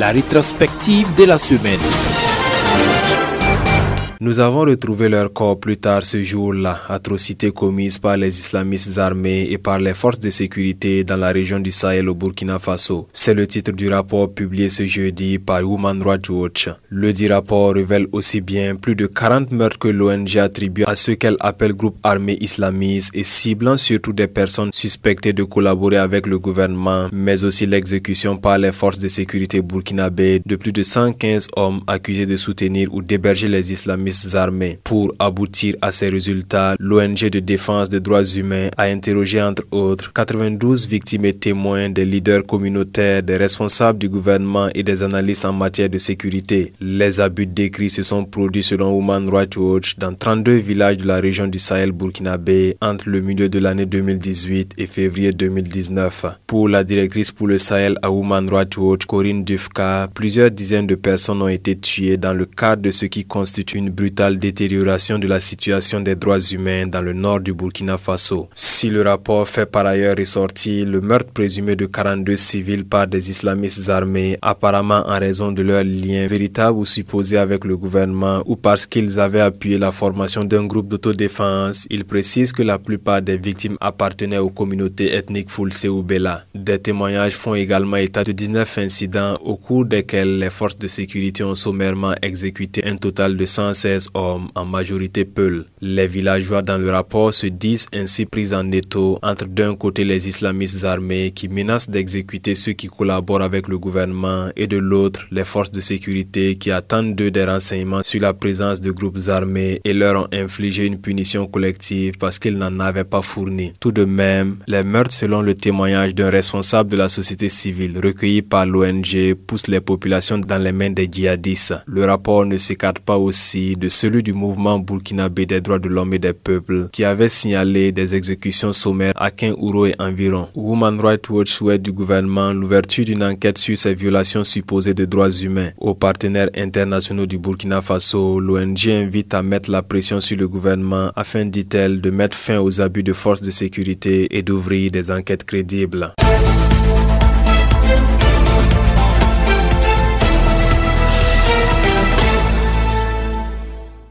la rétrospective de la semaine. Nous avons retrouvé leur corps plus tard ce jour-là, atrocité commise par les islamistes armés et par les forces de sécurité dans la région du Sahel au Burkina Faso. C'est le titre du rapport publié ce jeudi par Human Rights Watch. Le dit rapport révèle aussi bien plus de 40 meurtres que l'ONG attribue à ce qu'elle appelle groupes armés islamistes et ciblant surtout des personnes suspectées de collaborer avec le gouvernement, mais aussi l'exécution par les forces de sécurité burkinabées de plus de 115 hommes accusés de soutenir ou d'héberger les islamistes armés. Pour aboutir à ces résultats, l'ONG de défense des droits humains a interrogé entre autres 92 victimes et témoins, des leaders communautaires, des responsables du gouvernement et des analystes en matière de sécurité. Les abus décrits se sont produits selon Human Rights Watch dans 32 villages de la région du Sahel burkinabé entre le milieu de l'année 2018 et février 2019. Pour la directrice pour le Sahel à Human Rights Watch, Corinne Dufka, plusieurs dizaines de personnes ont été tuées dans le cadre de ce qui constitue une brutale détérioration de la situation des droits humains dans le nord du Burkina Faso. Si le rapport fait par ailleurs ressortir le meurtre présumé de 42 civils par des islamistes armés, apparemment en raison de leurs liens véritables ou supposés avec le gouvernement ou parce qu'ils avaient appuyé la formation d'un groupe d'autodéfense, il précise que la plupart des victimes appartenaient aux communautés ethniques Fulse ou Bela. Des témoignages font également état de 19 incidents au cours desquels les forces de sécurité ont sommairement exécuté un total de 116 hommes, en majorité Peuls. Les villageois dans le rapport se disent ainsi pris en étau entre d'un côté les islamistes armés qui menacent d'exécuter ceux qui collaborent avec le gouvernement et de l'autre les forces de sécurité qui attendent d'eux des renseignements sur la présence de groupes armés et leur ont infligé une punition collective parce qu'ils n'en avaient pas fourni. Tout de même, les meurtres selon le témoignage d'un responsable de la société civile recueilli par l'ONG poussent les populations dans les mains des djihadistes. Le rapport ne s'écarte pas aussi de celui du mouvement burkinabé des droits de l'homme et des peuples qui avait signalé des exécutions sommaires à Keinouro et environ. Human Rights Watch souhaite du gouvernement l'ouverture d'une enquête sur ces violations supposées de droits humains. Aux partenaires internationaux du Burkina Faso, l'ONG invite à mettre la pression sur le gouvernement afin, dit-elle, de mettre fin aux abus de forces de sécurité et d'ouvrir des enquêtes crédibles.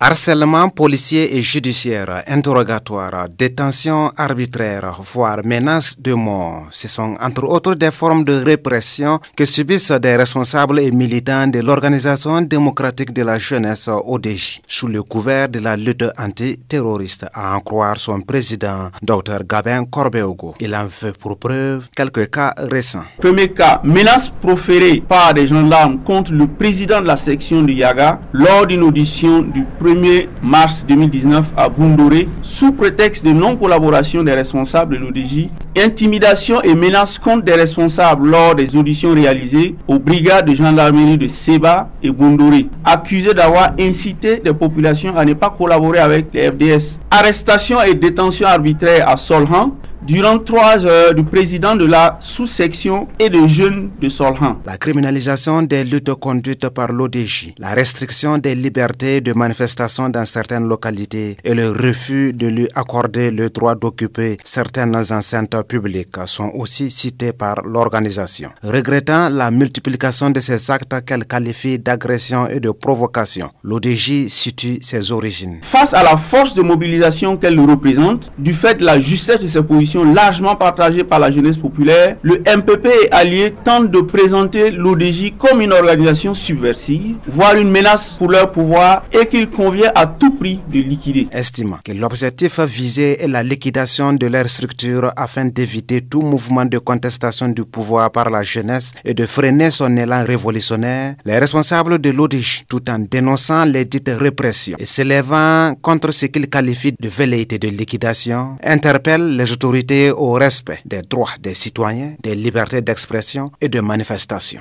Harcèlement policier et judiciaire, interrogatoire, détention arbitraire, voire menace de mort. Ce sont entre autres des formes de répression que subissent des responsables et militants de l'Organisation démocratique de la jeunesse ODJ, sous le couvert de la lutte antiterroriste, à en croire son président, Dr Gabin Corbeaugo. Il en fait pour preuve quelques cas récents. Premier cas, menace proférée par des gendarmes contre le président de la section de Yaga lors d'une audition du 1er mars 2019 à Boundoré, sous prétexte de non-collaboration des responsables de l'ODJ, intimidation et menaces contre des responsables lors des auditions réalisées aux brigades de gendarmerie de Seba et Boundoré, accusés d'avoir incité des populations à ne pas collaborer avec les FDS. Arrestation et détention arbitraire à Solhan durant 3 heures du président de la sous-section et de jeunes de Solhan. La criminalisation des luttes conduites par l'ODJ, la restriction des libertés de manifestation dans certaines localités et le refus de lui accorder le droit d'occuper certaines enceintes publiques sont aussi cités par l'organisation. Regrettant la multiplication de ces actes qu'elle qualifie d'agression et de provocation, l'ODJ situe ses origines. Face à la force de mobilisation qu'elle représente, du fait de la justesse de ses positions largement partagée par la jeunesse populaire, le MPP et alliés tentent de présenter l'ODJ comme une organisation subversive, voire une menace pour leur pouvoir et qu'il convient à tout prix de liquider. Estimant que l'objectif visé est la liquidation de leur structure afin d'éviter tout mouvement de contestation du pouvoir par la jeunesse et de freiner son élan révolutionnaire, les responsables de l'ODJ, tout en dénonçant les dites répressions et s'élevant contre ce qu'ils qualifient de velléité de liquidation, interpellent les autorités au respect des droits des citoyens, des libertés d'expression et de manifestation.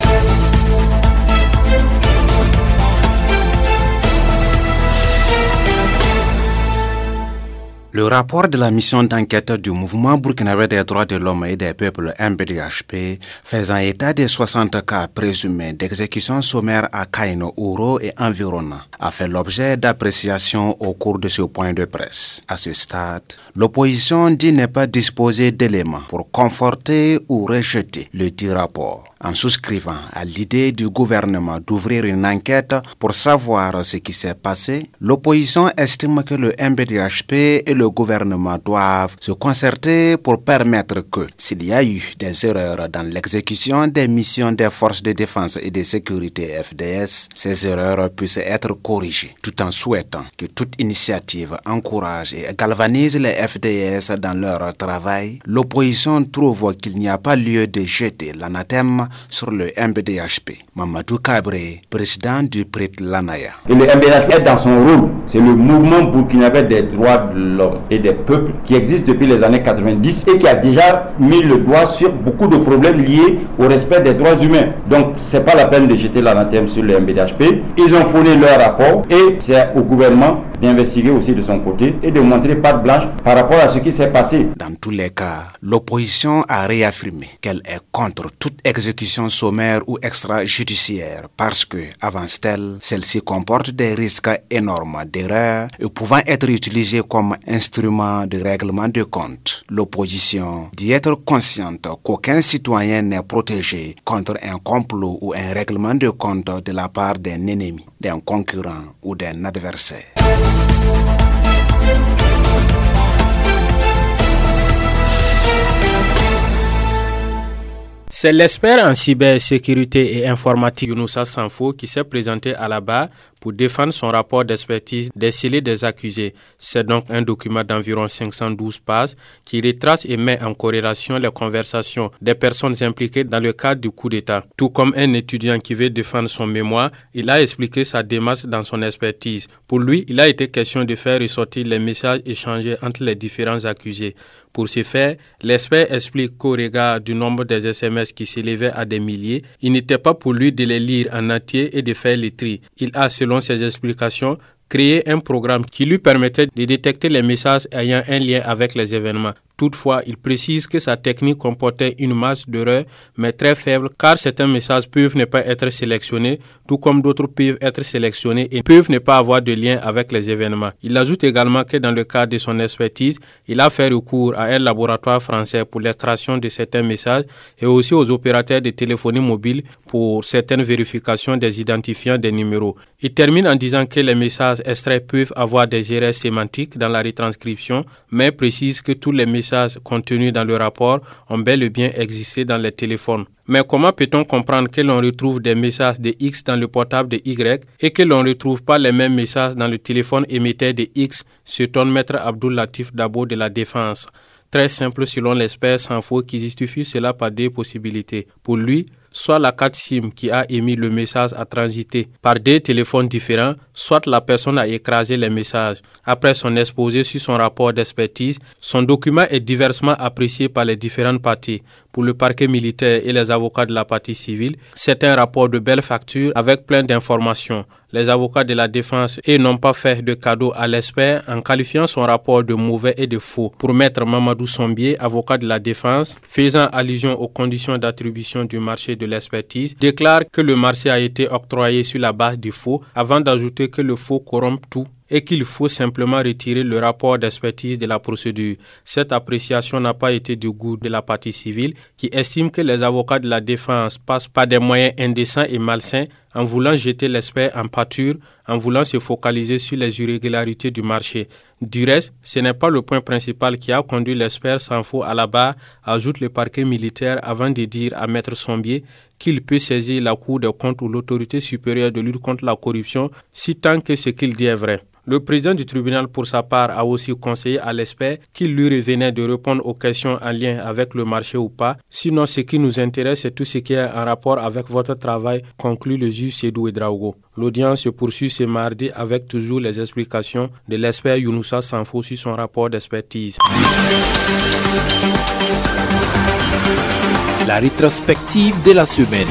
Le rapport de la mission d'enquête du mouvement burkinabé des droits de l'homme et des peuples MBDHP faisant état des 60 cas présumés d'exécution sommaire à Keinouro et environnant a fait l'objet d'appréciation au cours de ce point de presse. À ce stade, l'opposition dit ne pas disposer d'éléments pour conforter ou rejeter le dit rapport. En souscrivant à l'idée du gouvernement d'ouvrir une enquête pour savoir ce qui s'est passé, l'opposition estime que le MBDHP et le gouvernement doivent se concerter pour permettre que, s'il y a eu des erreurs dans l'exécution des missions des forces de défense et de sécurité FDS, ces erreurs puissent être corrigées, tout en souhaitant que toute initiative encourage et galvanise les FDS dans leur travail. L'opposition trouve qu'il n'y a pas lieu de jeter l'anathème sur le MBDHP. Mamadou Kabré, président du PRIT Lanaya. Et le MBDHP est dans son rôle. C'est le mouvement burkinabé des droits de l'homme et des peuples qui existe depuis les années 90 et qui a déjà mis le doigt sur beaucoup de problèmes liés au respect des droits humains. Donc, c'est pas la peine de jeter l'anathème sur le MBDHP. Ils ont fourni leur rapport et c'est au gouvernement d'investiguer aussi de son côté et de montrer patte blanche par rapport à ce qui s'est passé. Dans tous les cas, l'opposition a réaffirmé qu'elle est contre toute exécution sommaire ou extrajudiciaire parce que, avance-t-elle, celle-ci comporte des risques énormes d'erreurs et pouvant être utilisés comme instrument de règlement de compte. L'opposition dit être consciente qu'aucun citoyen n'est protégé contre un complot ou un règlement de compte de la part d'un ennemi, d'un concurrent ou d'un adversaire. C'est l'expert en cybersécurité et informatique Younoussa Sanfo qui s'est présenté à la barre pour défendre son rapport d'expertise des scellés des accusés. C'est donc un document d'environ 512 pages qui retrace et met en corrélation les conversations des personnes impliquées dans le cadre du coup d'État. Tout comme un étudiant qui veut défendre son mémoire, il a expliqué sa démarche dans son expertise. Pour lui, il a été question de faire ressortir les messages échangés entre les différents accusés. Pour ce faire, l'expert explique qu'au regard du nombre des SMS qui s'élevaient à des milliers, il n'était pas pour lui de les lire en entier et de faire le tri. Il a, selon ses explications, créé un programme qui lui permettait de détecter les messages ayant un lien avec les événements. Toutefois, il précise que sa technique comportait une marge d'erreur, mais très faible, car certains messages peuvent ne pas être sélectionnés, tout comme d'autres peuvent être sélectionnés et peuvent ne pas avoir de lien avec les événements. Il ajoute également que dans le cadre de son expertise, il a fait recours à un laboratoire français pour l'extraction de certains messages et aussi aux opérateurs de téléphonie mobile pour certaines vérifications des identifiants des numéros. Il termine en disant que les messages extraits peuvent avoir des erreurs sémantiques dans la retranscription, mais précise que tous les messages contenus dans le rapport ont bel et bien existé dans les téléphones. Mais comment peut-on comprendre que l'on retrouve des messages de X dans le portable de Y et que l'on ne retrouve pas les mêmes messages dans le téléphone émetteur de X, s'étonne Maître Abdoul Latif Dabo de la Défense. Très simple selon l'expert Sanfo qui justifie cela par deux possibilités. Pour lui, soit la carte SIM qui a émis le message a transité par deux téléphones différents, soit la personne a écrasé les messages. Après son exposé sur son rapport d'expertise, son document est diversement apprécié par les différentes parties. Pour le parquet militaire et les avocats de la partie civile, c'est un rapport de belle facture avec plein d'informations. Les avocats de la défense n'ont pas fait de cadeau à l'expert en qualifiant son rapport de mauvais et de faux. Pour maître Mamadou Sombier, avocat de la défense, faisant allusion aux conditions d'attribution du marché de l'expertise, déclare que le marché a été octroyé sur la base du faux avant d'ajouter que le faux corrompt tout et qu'il faut simplement retirer le rapport d'expertise de la procédure. Cette appréciation n'a pas été du goût de la partie civile qui estime que les avocats de la défense passent par des moyens indécents et malsains en voulant jeter l'expert en pâture, en voulant se focaliser sur les irrégularités du marché. Du reste, ce n'est pas le point principal qui a conduit l'expert Sanfo à la barre, ajoute le parquet militaire avant de dire à Maître Sombier qu'il peut saisir la Cour des comptes ou l'autorité supérieure de lutte contre la corruption si tant que ce qu'il dit est vrai. Le président du tribunal, pour sa part, a aussi conseillé à l'expert qu'il lui revenait de répondre aux questions en lien avec le marché ou pas. Sinon, ce qui nous intéresse, c'est tout ce qui est en rapport avec votre travail, conclut le juge Sédou Ouedraogo. L'audience se poursuit ce mardi avec toujours les explications de l'expert Younoussa Sanfo sur son rapport d'expertise. La rétrospective de la semaine.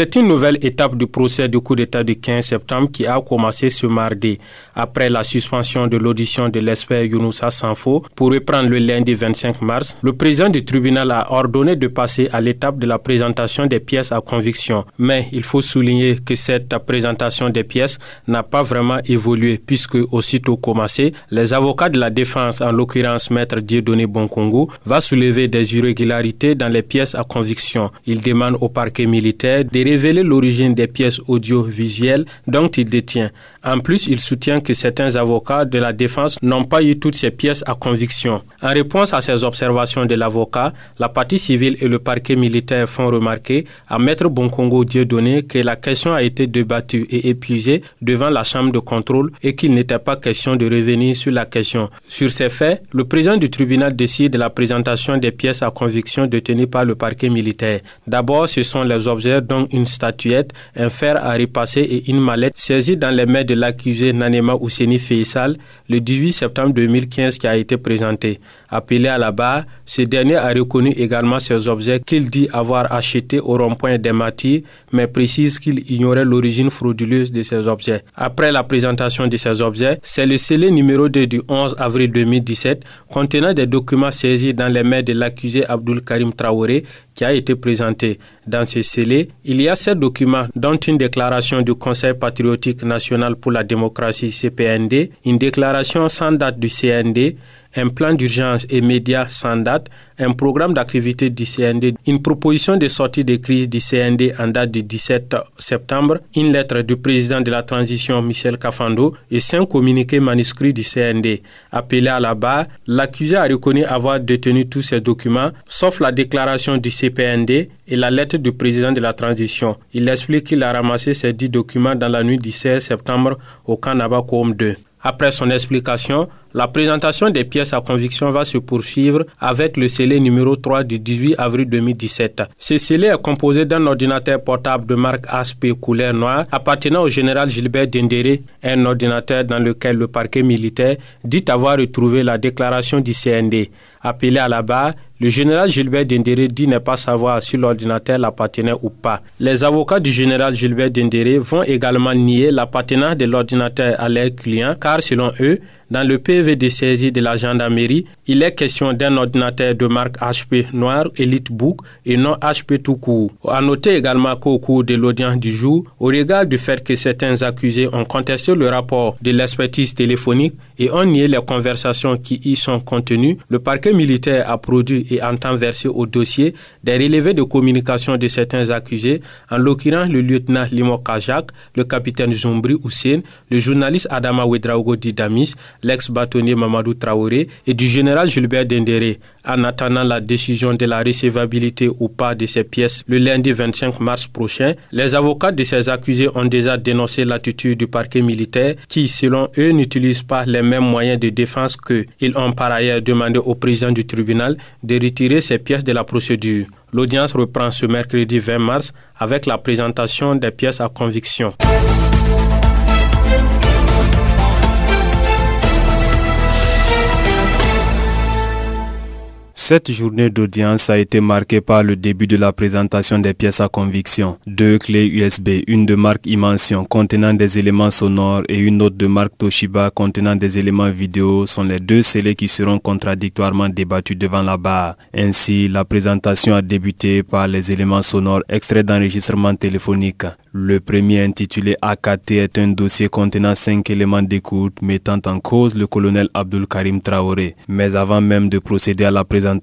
C'est une nouvelle étape du procès du coup d'État du 15 septembre qui a commencé ce mardi. Après la suspension de l'audition de l'expert Younoussa Sanfo pour reprendre le lundi 25 mars, le président du tribunal a ordonné de passer à l'étape de la présentation des pièces à conviction. Mais il faut souligner que cette présentation des pièces n'a pas vraiment évolué puisque aussitôt commencé, les avocats de la défense, en l'occurrence Maître Dieudonné Bonkongo, va soulever des irrégularités dans les pièces à conviction. Il demande au parquet militaire de révéler l'origine des pièces audiovisuelles dont il détient. En plus, il soutient que certains avocats de la défense n'ont pas eu toutes ces pièces à conviction. En réponse à ces observations de l'avocat, la partie civile et le parquet militaire font remarquer à Maître Bonkongo Dieudonné que la question a été débattue et épuisée devant la chambre de contrôle et qu'il n'était pas question de revenir sur la question. Sur ces faits, le président du tribunal décide de la présentation des pièces à conviction détenues par le parquet militaire. D'abord, ce sont les objets dont une statuette, un fer à repasser et une mallette saisis dans les mains de l'accusé Nanema Ousseni Faisal le 18 septembre 2015 qui a été présenté. Appelé à la barre, ce dernier a reconnu également ces objets qu'il dit avoir achetés au rond-point des Matis, mais précise qu'il ignorait l'origine frauduleuse de ces objets. Après la présentation de ces objets, c'est le scellé numéro 2 du 11 avril 2017 contenant des documents saisis dans les mains de l'accusé Abdul Karim Traoré qui a été présenté. Dans ce scellé, il y a 7 documents dont une déclaration du Conseil patriotique national pour la démocratie CPND, une déclaration sans date du CND, un plan d'urgence et médias sans date, un programme d'activité du CND, une proposition de sortie de crise du CND en date du 17 septembre, une lettre du président de la transition Michel Kafando et 5 communiqués manuscrits du CND. Appelé à la barre, l'accusé a reconnu avoir détenu tous ces documents, sauf la déclaration du CPND et la lettre du président de la transition. Il explique qu'il a ramassé ces 10 documents dans la nuit du 16 septembre au camp Nabakoum 2. Après son explication, la présentation des pièces à conviction va se poursuivre avec le scellé numéro 3 du 18 avril 2017. Ce scellé est composé d'un ordinateur portable de marque HP couleur noire appartenant au général Gilbert Dendéré, un ordinateur dans lequel le parquet militaire dit avoir retrouvé la déclaration du CND. Appelé à la barre, le général Gilbert Dendéré dit ne pas savoir si l'ordinateur l'appartenait ou pas. Les avocats du général Gilbert Dendéré vont également nier l'appartenance de l'ordinateur à leurs clients car selon eux, dans le PV de saisie de la gendarmerie, il est question d'un ordinateur de marque HP noir EliteBook et non HP tout court. À noter également qu'au cours de l'audience du jour, au regard du fait que certains accusés ont contesté le rapport de l'expertise téléphonique et ont nié les conversations qui y sont contenues, le parquet militaire a produit et entend verser au dossier des relevés de communication de certains accusés, en l'occurrence le lieutenant Limo Kajak, le capitaine Zombri Hussein, le journaliste Adama Ouedraogo Didamis, l'ex-bâtonnier Mamadou Traoré et du général Gilbert Dendéré. En attendant la décision de la recevabilité ou pas de ces pièces le lundi 25 mars prochain, les avocats de ces accusés ont déjà dénoncé l'attitude du parquet militaire qui, selon eux, n'utilise pas les mêmes moyens de défense qu'eux. Ils ont par ailleurs demandé au président du tribunal de retirer ces pièces de la procédure. L'audience reprend ce mercredi 20 mars avec la présentation des pièces à conviction. Cette journée d'audience a été marquée par le début de la présentation des pièces à conviction. 2 clés USB, une de marque Imension contenant des éléments sonores et une autre de marque Toshiba contenant des éléments vidéo sont les 2 scellés qui seront contradictoirement débattus devant la barre. Ainsi, la présentation a débuté par les éléments sonores extraits d'enregistrement téléphonique. Le premier, intitulé AKT, est un dossier contenant 5 éléments d'écoute mettant en cause le colonel Abdul Karim Traoré. Mais avant même de procéder à la présentation,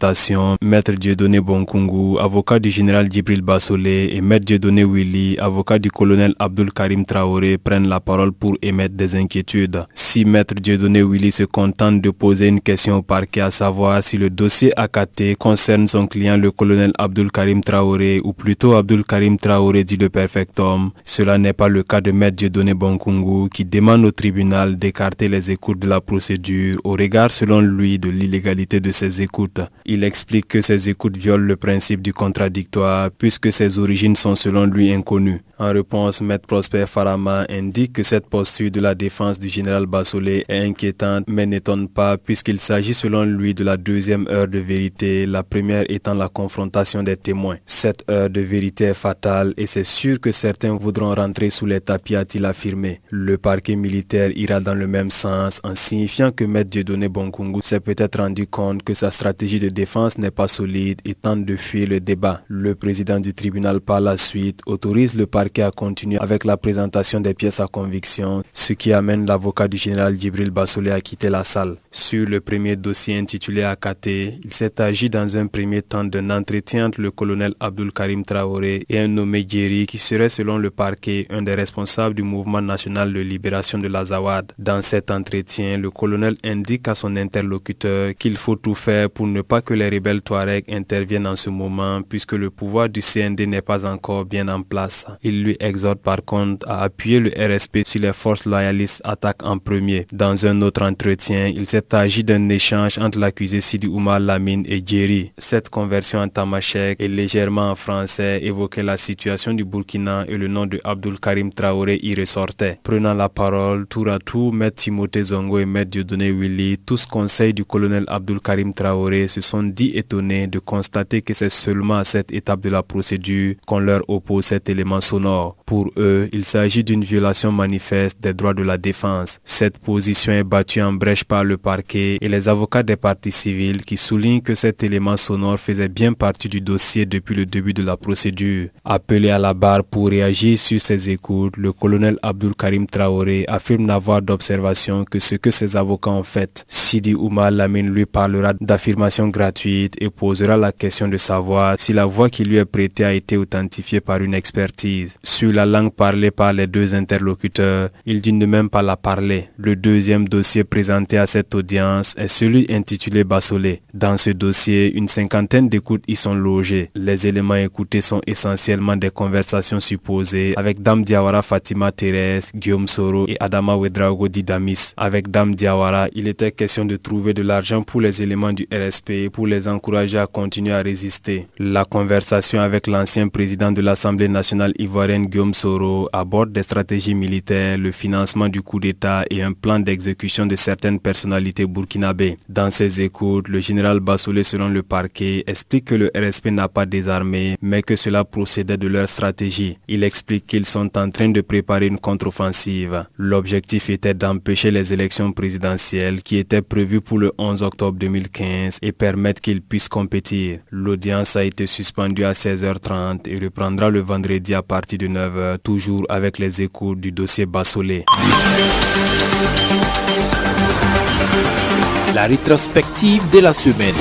Maître Dieudonné Bonkongo, avocat du général Djibril Bassolé, et Maître Dieudonné Willy, avocat du colonel Abdul Karim Traoré, prennent la parole pour émettre des inquiétudes. Si Maître Dieudonné Willy se contente de poser une question au parquet, à savoir si le dossier AKT concerne son client le colonel Abdul Karim Traoré, ou plutôt Abdul Karim Traoré dit le perfect homme, l'homme. Cela n'est pas le cas de Maître Dieudonné Bonkungu qui demande au tribunal d'écarter les écoutes de la procédure au regard selon lui de l'illégalité de ces écoutes. Il explique que ces écoutes violent le principe du contradictoire puisque ses origines sont selon lui inconnues. En réponse, Maître Prosper Farama indique que cette posture de la défense du général Bassolé est inquiétante mais n'étonne pas puisqu'il s'agit selon lui de la deuxième heure de vérité, la première étant la confrontation des témoins. Cette heure de vérité est fatale et c'est sûr que certains voudront rentrer sous les tapis, a-t-il affirmé. Le parquet militaire ira dans le même sens en signifiant que Maître Dieudonné Bonkungu s'est peut-être rendu compte que sa stratégie de défense n'est pas solide et tente de fuir le débat. Le président du tribunal par la suite autorise le parquet à continuer avec la présentation des pièces à conviction, ce qui amène l'avocat du général Djibril Bassolé à quitter la salle. Sur le premier dossier intitulé Akaté, il s'est agi dans un premier temps d'un entretien entre le colonel Abdul Karim Traoré et un nommé Djeri qui serait selon le parquet un des responsables du mouvement national de libération de l'Azawad. Dans cet entretien, le colonel indique à son interlocuteur qu'il faut tout faire pour ne pas que les rebelles Touaregs interviennent en ce moment puisque le pouvoir du CND n'est pas encore bien en place. Il lui exhorte par contre à appuyer le RSP si les forces loyalistes attaquent en premier. Dans un autre entretien, il s'est agi d'un échange entre l'accusé Sidi Oumar Lamine et Djeri. Cette conversion en tamashek et légèrement en français évoquait la situation du Burkina et le nom de Abdul Karim Traoré y ressortait. Prenant la parole, tour à tour, Maître Timothée Zongo et Maître Dieudonné Willy, tous conseils du colonel Abdul Karim Traoré, se sont dit étonnés de constater que c'est seulement à cette étape de la procédure qu'on leur oppose cet élément sonore. Pour eux, il s'agit d'une violation manifeste des droits de la défense. Cette position est battue en brèche par le parquet et les avocats des parties civiles qui soulignent que cet élément sonore faisait bien partie du dossier depuis le début de la procédure. Appelé à la barre pour réagir sur ces écoutes, le colonel Abdul Karim Traoré affirme n'avoir d'observation que ce que ses avocats ont fait. Sidi Oumar Lamine lui parlera d'affirmations gratuites et posera la question de savoir si la voix qui lui est prêtée a été authentifiée par une expertise. Sur la langue parlée par les deux interlocuteurs, il dit ne même pas la parler. Le deuxième dossier présenté à cette audience est celui intitulé Bassolé. Dans ce dossier, une cinquantaine d'écoutes y sont logées. Les éléments écoutés sont essentiellement des conversations supposées avec Dame Diawara Fatima Thérèse, Guillaume Soro et Adama Ouedraogo Didamis. Avec Dame Diawara, il était question de trouver de l'argent pour les éléments du RSP pour les encourager à continuer à résister. La conversation avec l'ancien président de l'Assemblée nationale ivoirienne Guillaume Soro aborde des stratégies militaires, le financement du coup d'État et un plan d'exécution de certaines personnalités burkinabées. Dans ses écoutes, le général Bassolé, selon le parquet, explique que le RSP n'a pas désarmé, mais que cela procédait de leur stratégie. Il explique qu'ils sont en train de préparer une contre-offensive. L'objectif était d'empêcher les élections présidentielles qui étaient prévues pour le 11 octobre 2015 et permettre qu'ils puissent compétir. L'audience a été suspendue à 16h30 et reprendra le vendredi à partir de 9h, toujours avec les écoutes du dossier Bassolé. La rétrospective de la semaine.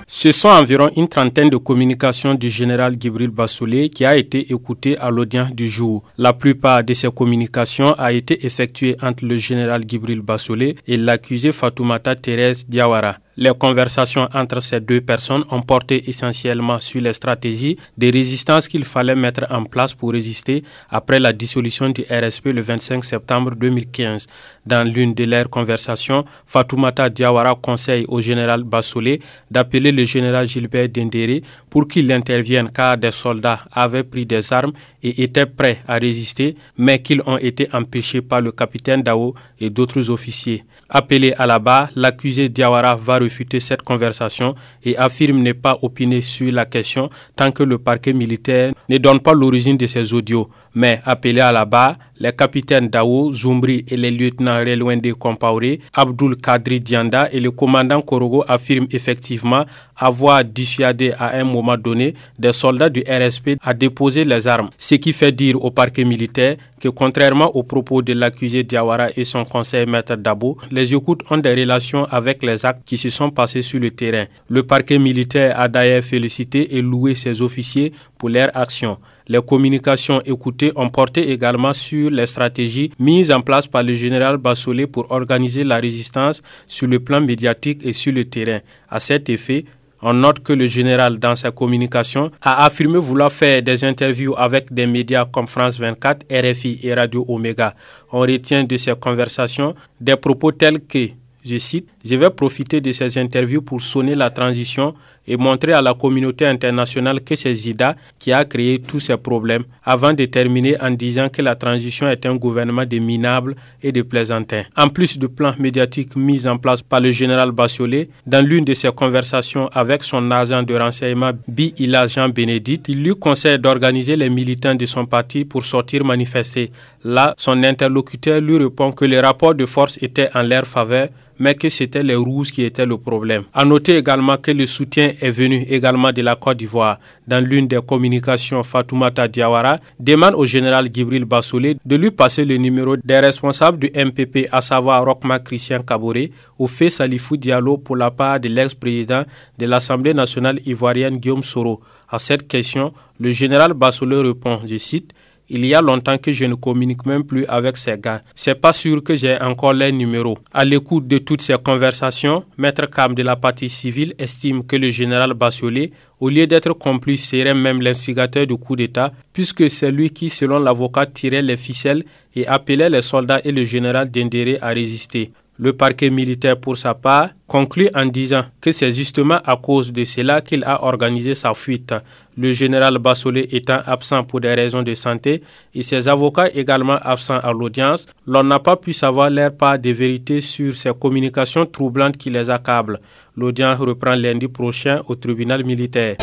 Ce sont environ une trentaine de communications du général Djibril Bassolé qui a été écoutée à l'audience du jour. La plupart de ces communications a été effectuée entre le général Djibril Bassolé et l'accusé Fatoumata Thérèse Diawara. Les conversations entre ces deux personnes ont porté essentiellement sur les stratégies de résistance qu'il fallait mettre en place pour résister après la dissolution du RSP le 25 septembre 2015. Dans l'une de leurs conversations, Fatoumata Diawara conseille au général Bassolé d'appeler le général Gilbert Dendéré pour qu'il intervienne car des soldats avaient pris des armes et étaient prêts à résister, mais qu'ils ont été empêchés par le capitaine Dao et d'autres officiers. Appelé à la barre, l'accusé Diawara va refuter cette conversation et affirme ne pas opiner sur la question tant que le parquet militaire ne donne pas l'origine de ces audios. Mais appelé à la barre, les capitaines Dao, Zoumbri et les lieutenants Relwende Compaoré, Abdul Kadri Dianda et le commandant Korogo affirment effectivement avoir dissuadé à un moment donné des soldats du RSP à déposer les armes. Ce qui fait dire au parquet militaire que contrairement aux propos de l'accusé Diawara et son conseiller maître Dabo, les écoutes ont des relations avec les actes qui se sont passés sur le terrain. Le parquet militaire a d'ailleurs félicité et loué ses officiers pour leur action. Les communications écoutées ont porté également sur les stratégies mises en place par le général Bassolé pour organiser la résistance sur le plan médiatique et sur le terrain. À cet effet, On note que le général, dans sa communication, a affirmé vouloir faire des interviews avec des médias comme France 24, RFI et Radio Omega. On retient de ces conversations des propos tels que, je cite, « Je vais profiter de ces interviews pour sonner la transition et montrer à la communauté internationale que c'est Zida qui a créé tous ces problèmes » avant de terminer en disant que la transition est un gouvernement de minables et de plaisantins. En plus du plan médiatique mis en place par le général Bassolé, dans l'une de ses conversations avec son agent de renseignement Bi-Ila Jean-Bénédicte, il lui conseille d'organiser les militants de son parti pour sortir manifester. Là, son interlocuteur lui répond que les rapports de force étaient en leur faveur, mais que c'était les rouges qui étaient le problème. À noter également que le soutien est venu également de la Côte d'Ivoire. Dans l'une des communications, Fatoumata Diawara demande au général Djibril Bassolé de lui passer le numéro des responsables du MPP, à savoir Rochma Christian Kaboré, ou Fé Salifou Diallo pour la part de l'ex-président de l'Assemblée nationale ivoirienne Guillaume Soro. À cette question, le général Bassolé répond, je cite, « Il y a longtemps que je ne communique même plus avec ces gars. C'est pas sûr que j'ai encore leur numéro. » À l'écoute de toutes ces conversations, Maître Kam de la partie civile estime que le général Bassolé, au lieu d'être complice, serait même l'instigateur du coup d'État, puisque c'est lui qui, selon l'avocat, tirait les ficelles et appelait les soldats et le général Dendéré à résister. Le parquet militaire, pour sa part, conclut en disant que c'est justement à cause de cela qu'il a organisé sa fuite. Le général Bassolé étant absent pour des raisons de santé et ses avocats également absents à l'audience, l'on n'a pas pu savoir leur part de vérité sur ces communications troublantes qui les accablent. L'audience reprend lundi prochain au tribunal militaire.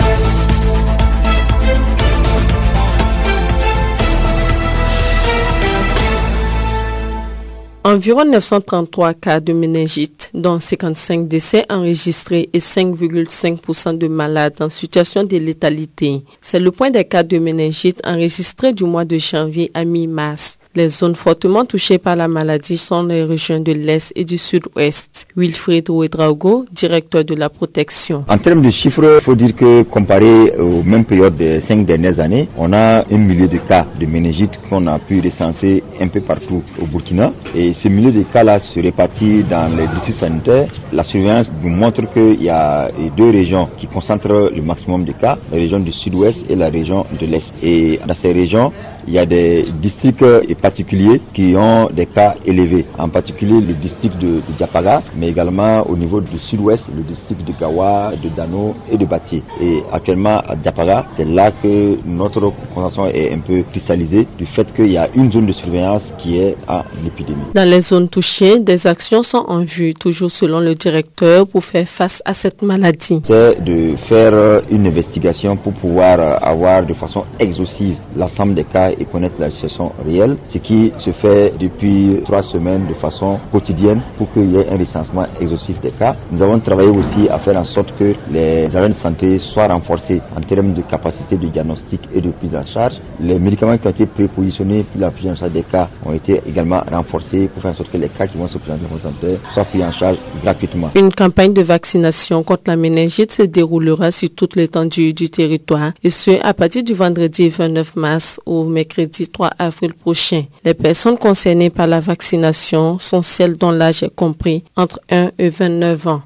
Environ 933 cas de méningite, dont 55 décès enregistrés et 5,5% de malades en situation de létalité. C'est le point des cas de méningite enregistrés du mois de janvier à mi-mars. Les zones fortement touchées par la maladie sont les régions de l'Est et du Sud-Ouest. Wilfried Ouedraogo, directeur de la protection. En termes de chiffres, il faut dire que comparé aux mêmes périodes des 5 dernières années, on a 1 millier de cas de méningite qu'on a pu recenser un peu partout au Burkina. Et ce millier de cas-là se répartit dans les districts sanitaires. La surveillance nous montre qu'il y a 2 régions qui concentrent le maximum de cas, la région du Sud-Ouest et la région de l'Est. Et dans ces régions, il y a des districts particuliers qui ont des cas élevés, en particulier le district de Diapaga, mais également au niveau du sud-ouest, le district de Gawa, de Dano et de Batié. Et actuellement à Diapaga, c'est là que notre concentration est un peu cristallisée du fait qu'il y a une zone de surveillance qui est en épidémie. Dans les zones touchées, des actions sont en vue, toujours selon le directeur, pour faire face à cette maladie. C'est de faire une investigation pour pouvoir avoir de façon exhaustive l'ensemble des cas et connaître la situation réelle, ce qui se fait depuis 3 semaines de façon quotidienne pour qu'il y ait un recensement exhaustif des cas. Nous avons travaillé aussi à faire en sorte que les agents de santé soient renforcés en termes de capacité de diagnostic et de prise en charge. Les médicaments qui ont été prépositionnés pour la prise en charge des cas ont été également renforcés pour faire en sorte que les cas qui vont se présenter au santé soient pris en charge gratuitement. Une campagne de vaccination contre la méningite se déroulera sur toute l'étendue du territoire, et ce à partir du vendredi 29 mars au mercredi 3 avril prochain. Les personnes concernées par la vaccination sont celles dont l'âge est compris entre 1 et 29 ans.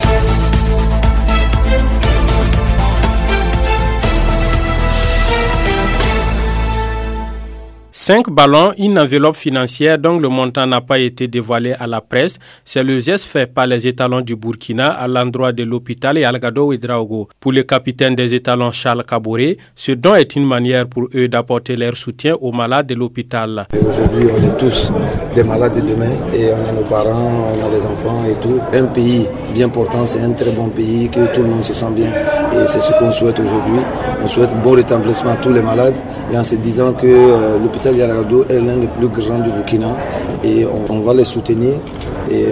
Cinq ballons, une enveloppe financière dont le montant n'a pas été dévoilé à la presse. C'est le geste fait par les étalons du Burkina à l'endroit de l'hôpital et Algado Ouedraogo. Pour le capitaine des étalons Charles Kaboré, ce don est une manière pour eux d'apporter leur soutien aux malades de l'hôpital. Aujourd'hui, on est tous des malades de demain et on a nos parents, on a les enfants et tout. Un pays bien portant, c'est un très bon pays, que tout le monde se sent bien. Et c'est ce qu'on souhaite aujourd'hui. On souhaite bon rétablissement à tous les malades et en se disant que l'hôpital Algado est l'un des plus grands du Burkina et on va les soutenir et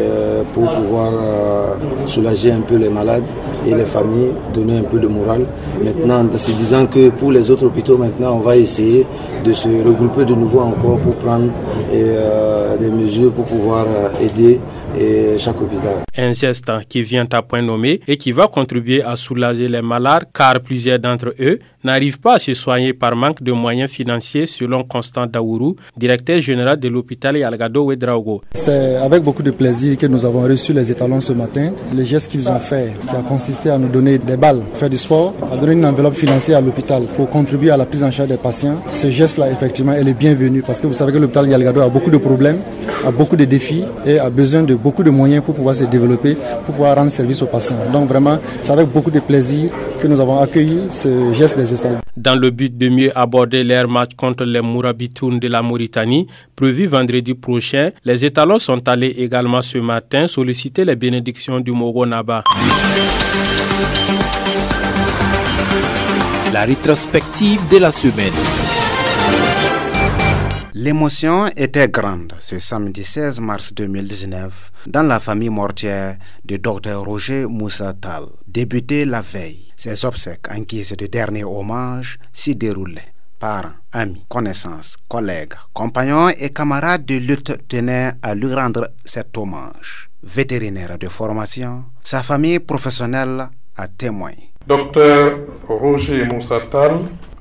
pour pouvoir soulager un peu les malades et les familles, donner un peu de morale. Maintenant, en se disant que pour les autres hôpitaux, maintenant, on va essayer de se regrouper de nouveau encore pour prendre des mesures pour pouvoir aider chaque hôpital. Un geste qui vient à point nommé et qui va contribuer à soulager les malades car plusieurs d'entre eux n'arrivent pas à se soigner par manque de moyens financiers, selon Constant Daourou, directeur général de l'hôpital Yalgado Ouedraogo. C'est avec beaucoup de plaisir que nous avons reçu les étalons ce matin. Le geste qu'ils ont fait, qui a consisté à nous donner des balles, faire du sport, à donner une enveloppe financière à l'hôpital pour contribuer à la prise en charge des patients. Ce geste-là, effectivement, elle est bienvenue parce que vous savez que l'hôpital Yalgado a beaucoup de problèmes, a beaucoup de défis et a besoin de beaucoup de moyens pour pouvoir se développer, pour pouvoir rendre service aux patients. Donc vraiment, c'est avec beaucoup de plaisir que nous avons accueilli ce geste des étalons. Dans le but de mieux aborder leur match contre les Mourabitoun de la Mauritanie, prévu vendredi prochain, les étalons sont allés également ce matin solliciter les bénédictions du Mogo Naba. La rétrospective de la semaine. L'émotion était grande ce samedi 16 mars 2019 dans la famille mortière de Dr Roger Moussa Tall. Débuté la veille, ses obsèques en guise de dernier hommage s'y déroulaient. Parents, amis, connaissances, collègues, compagnons et camarades de lutte tenaient à lui rendre cet hommage. Vétérinaire de formation, sa famille professionnelle a témoigné. Docteur Roger Moussa Tall,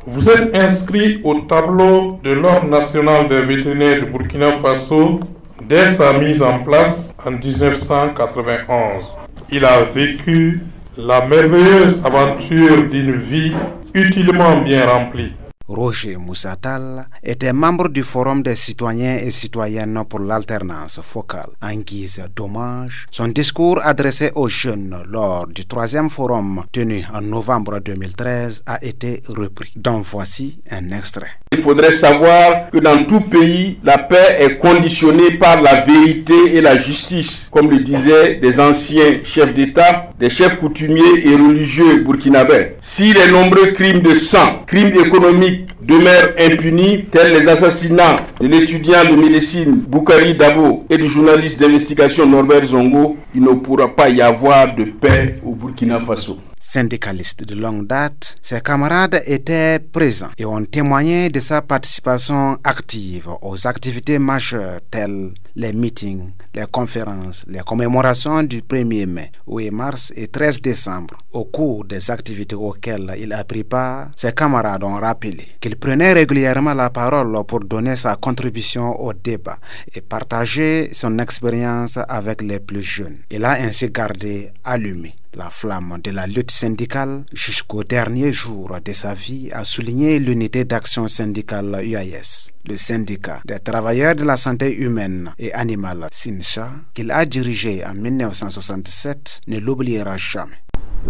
vous êtes inscrit au tableau de l'Ordre national des vétérinaires de Burkina Faso dès sa mise en place en 1991. Il a vécu la merveilleuse aventure d'une vie utilement bien remplie. Roger Moussa Tall était membre du Forum des citoyens et citoyennes pour l'alternance focale. En guise d'hommage, son discours adressé aux jeunes lors du 3e forum tenu en novembre 2013 a été repris. Donc voici un extrait. Il faudrait savoir que dans tout pays, la paix est conditionnée par la vérité et la justice, comme le disaient des anciens chefs d'État, des chefs coutumiers et religieux burkinabés. Si les nombreux crimes de sang, crimes économiques demeurent impunis, tels les assassinats de l'étudiant de médecine Boukari Dabo et du journaliste d'investigation Norbert Zongo, il ne pourra pas y avoir de paix au Burkina Faso. Syndicaliste de longue date, ses camarades étaient présents et ont témoigné de sa participation active aux activités majeures telles les meetings, les conférences, les commémorations du 1er mai, 8 mars et 13 décembre. Au cours des activités auxquelles il a pris part, ses camarades ont rappelé qu'il prenait régulièrement la parole pour donner sa contribution au débat et partager son expérience avec les plus jeunes. Il a ainsi gardé allumé la flamme de la lutte syndicale jusqu'au dernier jour de sa vie, a souligné l'unité d'action syndicale UAS, le syndicat des travailleurs de la santé humaine et animale SINSA, qu'il a dirigé en 1967, ne l'oubliera jamais.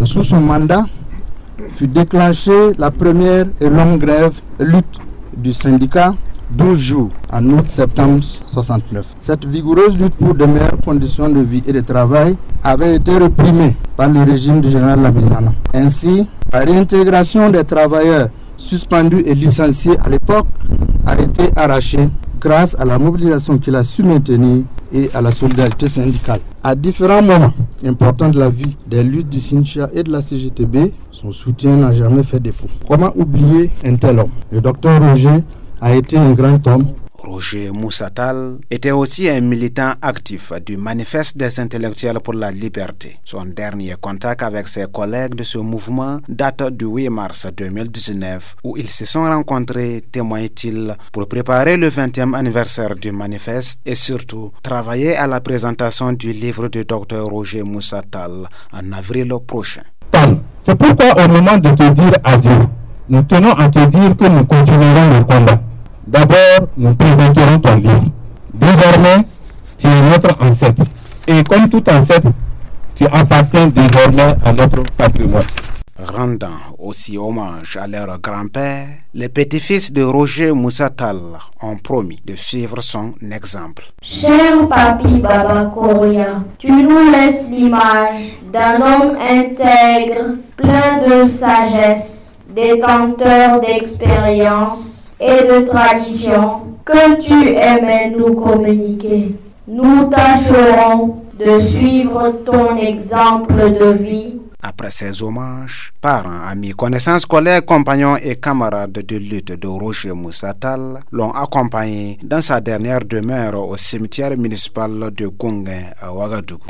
Sous son mandat, fut déclenchée la première et longue grève lutte du syndicat 12 jours en août-septembre 69. Cette vigoureuse lutte pour de meilleures conditions de vie et de travail avait été réprimée par le régime du général Lamizana. Ainsi, la réintégration des travailleurs suspendus et licenciés à l'époque a été arrachée grâce à la mobilisation qu'il a su maintenir et à la solidarité syndicale. À différents moments importants de la vie des luttes du SINSA et de la CGTB, son soutien n'a jamais fait défaut. Comment oublier un tel homme? Le docteur Roger a été un grand homme. Roger Moussa Tall était aussi un militant actif du Manifeste des intellectuels pour la liberté. Son dernier contact avec ses collègues de ce mouvement date du 8 mars 2019 où ils se sont rencontrés, témoigne-t-il, pour préparer le 20e anniversaire du manifeste et surtout travailler à la présentation du livre du docteur Roger Moussa Tall en avril prochain. C'est pourquoi au moment de te dire adieu, nous tenons à te dire que nous continuerons le combat. D'abord, nous présenterons ton livre. Désormais, tu es notre ancêtre. Et comme tout ancêtre, tu appartiens désormais à notre patrimoine. Rendant aussi hommage à leur grand-père, les petits-fils de Roger Moussa Tall ont promis de suivre son exemple. Cher Papi Baba Koria, tu nous laisses l'image d'un homme intègre, plein de sagesse, détenteur d'expérience et de tradition que tu aimais nous communiquer. Nous tâcherons de suivre ton exemple de vie. Après ces hommages, parents, amis, connaissances, collègues, compagnons et camarades de lutte de Roger Moussa Tall l'ont accompagné dans sa dernière demeure au cimetière municipal de Gonguin à Ouagadougou.